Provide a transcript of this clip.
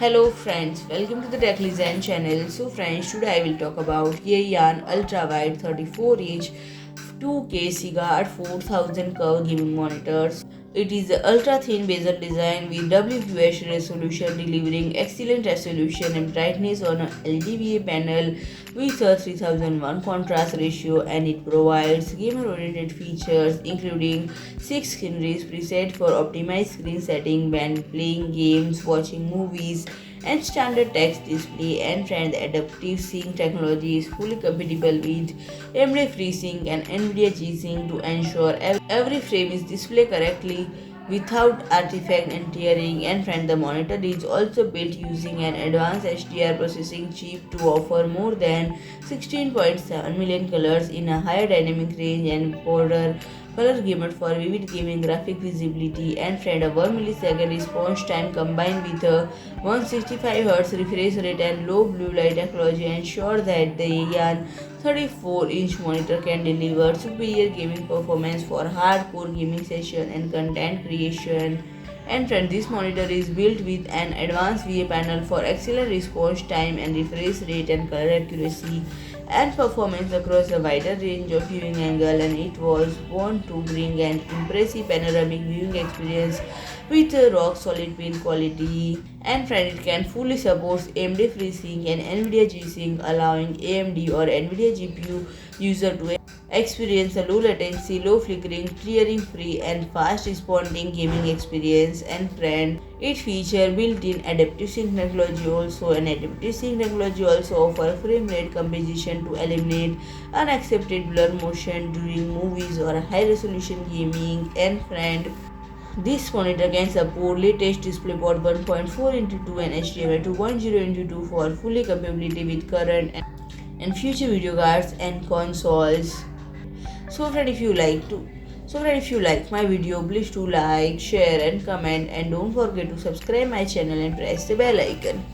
Hello friends, welcome to the TechLizen channel. So friends, today I will talk about YEYIAN Ultrawide 34-inch 2K CIGURD 4000 curve gaming monitors. It is the ultra-thin bezel design with WQHD resolution, delivering excellent resolution and brightness on a LDVA panel with a 3001 contrast ratio, and it provides gamer-oriented features including 6 screens preset for optimized screen setting when playing games, watching movies, and standard text display. And the adaptive sync technology is fully compatible with AMD FreeSync and NVidia G-Sync to ensure every frame is displayed correctly without artifact and tearing. And the monitor is also built using an advanced HDR processing chip to offer more than 16.7 million colors in a higher dynamic range and broader color gamut for vivid gaming graphic visibility. And a 1 millisecond response time combined with a 165Hz refresh rate and low blue light technology ensure that the YEYIAN 34-inch monitor can deliver superior gaming performance for hardcore gaming session and content creation. And this monitor is built with an advanced VA panel for excellent response time and refresh rate and color accuracy and performance across a wider range of viewing angle, and it was born to bring an impressive panoramic viewing experience with a rock solid build quality. And it can fully support AMD FreeSync and NVIDIA G-Sync, allowing AMD or NVIDIA GPU user to experience a low latency, low flickering, tearing free and fast responding gaming experience. And it features built-in adaptive sync technology also, and adaptive sync technology also offer frame rate composition to eliminate unaccepted blur motion during movies or high resolution gaming. And this monitor can support latest DisplayPort 1.4x2 and HDMI 2.0x2 for fully compatibility with current and future video cards and consoles. If you like my video, please do like, share and comment, and don't forget to subscribe my channel and press the bell icon.